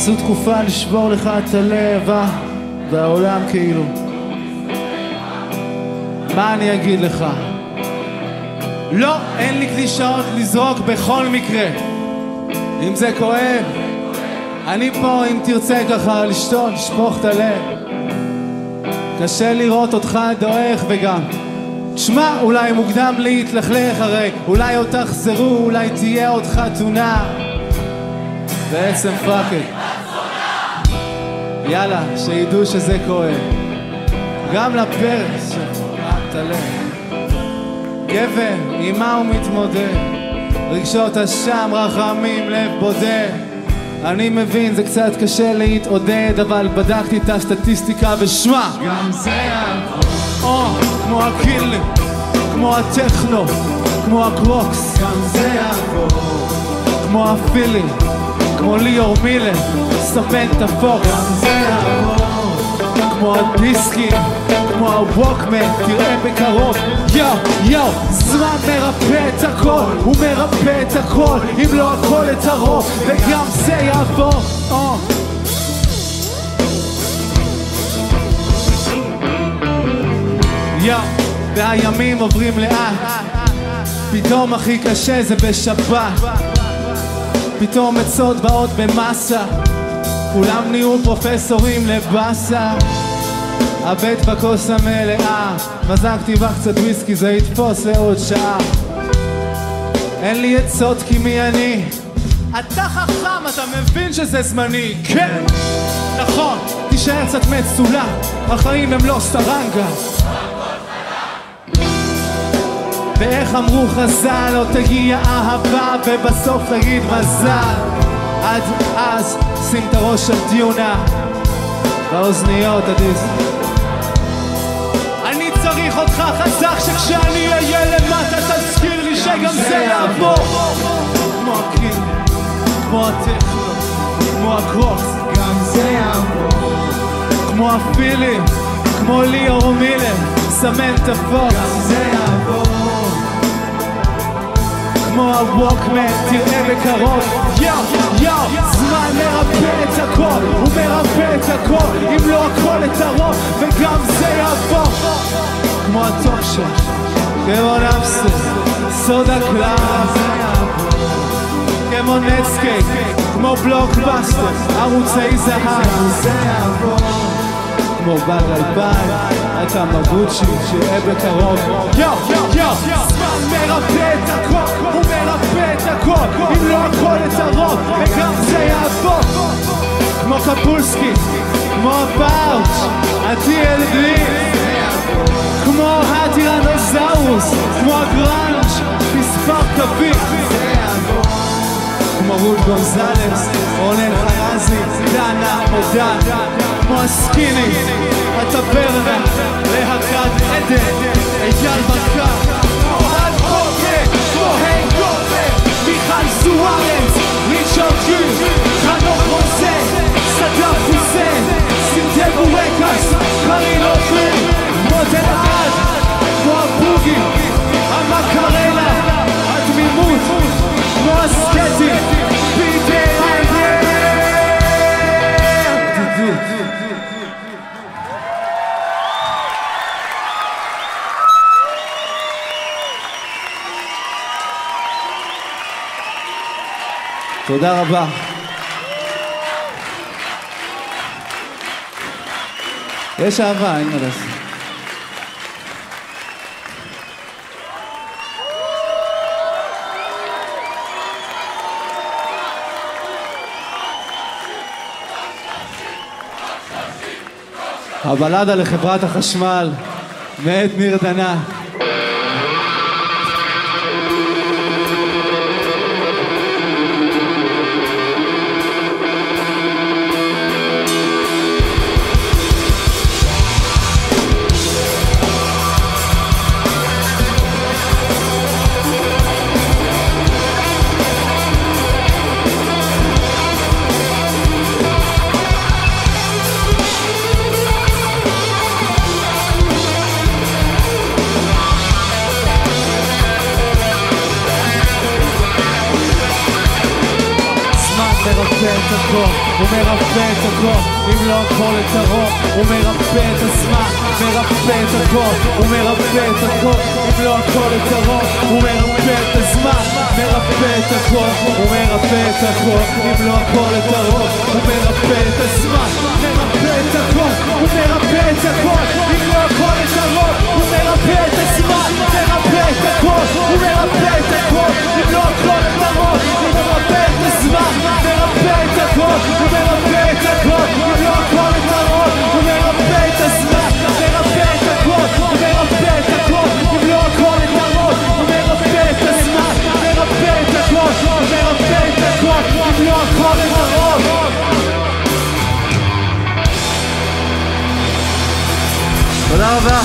זו תקופה לשבור לך את הלב, והעולם כאילו. מה אני אגיד לך? לא, אין לי קלישאות לזרוק בכל מקרה. אם זה כואב, אני פה אם תרצה ככה לשתות, לשפוך את הלב. קשה לראות אותך דועך וגם תשמע, אולי מוקדם להתלכלך, הרי אולי עוד תחזרו, אולי תהיה עוד חתונה. בעצם פאקד, יאללה, שידעו שזה כואב. גם לפרס שפרק הלב. גבר, עם מה הוא מתמודד? רגשות אשם, רחמים, לב בודד. אני מבין, זה קצת קשה להתעודד, אבל בדקתי את הסטטיסטיקה ושמע, גם זה יעבור. כמו הקילר, כמו הטכנו, כמו הקרוקס, גם זה יעבור. כמו הפילים, כמו ליאור מילר, ספן את הפוקס, גם זה יעבור. כמו הדיסקים, כמו הווקמן, תראה בקרוב. יו, זמן מרפא את הכל, הוא מרפא את הכל, אם לא הכל את הרוב, וגם זה יעבור. והימים עוברים לאט, פתאום הכי קשה זה בשבת, פתאום עצות באות במסה, כולם נהיו פרופסורים לבאסה. הבט בכוס המלאה, מזגתי בה קצת וויסקי, זה יתפוס לעוד שעה. אין לי עצות כי מי אני? אתה חכם, אתה מבין שזה זמני. כן, נכון, תישאר קצת מצולה, החיים הם לא סטרנגה. ואיך אמרו חז"ל, לא תגיע אהבה ובסוף תגיד מזל. עד אז שים את הראש של דיונה באוזניות הדיסק. אני צריך אותך חזק שכשאני אהיה למטה תזכיר לי שגם זה יעבור. כמו הקין, כמו הטכנו, כמו הקרוקס, גם זה יעבור. כמו הפילים, כמו ליאור מילר, סמן את הפוקס, גם זה יעבור. כמו הווקמן, תראה בקרוב. יו, זמן מרפא את הכל, הוא מרפא את הכל, אם לא הכל את הרוב, וגם זה יעבור. כמו הטוקשו, כמו נאפסס, סודה קלאב, כמו נטסקייפ, כמו בלוקבאסטר, ערוצי זהב, זה יעבור. כמו בג 2000, אתה מגוצ'י, שיהיה בקרוב. יו, זמן מרפא את הכל, הוא מרפא את הכל, אם לא הכל את הרוב, וגם זה יעבור. כמו קפולסקי, כמו הפאוץ', ה-TLD, כמו הטירנוסאורוס, כמו הגראנץ', מספר קווים, כמו רות גונזלס, רונן חרזי, דנה מודן, כמו הסקיני, הטברנה, להקת עדן, אייל ברקה, כמו אלפוקה, כמו הנגובר, מיכל סוארץ, ריצ'רד גיר, חנוך רוסה, סדאם חוסיין, סינטל בורקס, קרין אופיר, מודל אחד, כמו הבוגי, המקרנה, הדמימות, כמו הסקטי, בידי העבר. תודה רבה. יש אהבה, אין מה לעשות. הבלדה לחברת החשמל מאת ניר דנה. הכל, הוא מרפא את הכל, אם לא הכל את הרוב, הוא מרפא את הזמן, מרפא את הכל, הוא מרפא את הכל, אם לא הכל את הרוב, הוא מרפא את הזמן, מרפא את הכל, הוא מרפא את הכל, אם לא הכל את הרוב, הוא מרפא את הזמן, מרפא את הכל, הוא מרפא את הכל, אם לא הכל את הרוב, הוא מרפא את הזמן, מרפא את הכל, הוא מרפא את הכל, אם לא הכל את הרוב, הוא מרפא את הזמן, מרפא את הכל, הוא מרפא את הכל, אם לא הכל את הרוב, הוא מרפא את הזמן, מרפא את הכל, הוא מרפא את הכל, אם לא הכל את הרוב, הוא מרפא את הזמן, מרפא את הכל, הוא מרפא את הכל, אם לא הכל את הרוב. תודה רבה.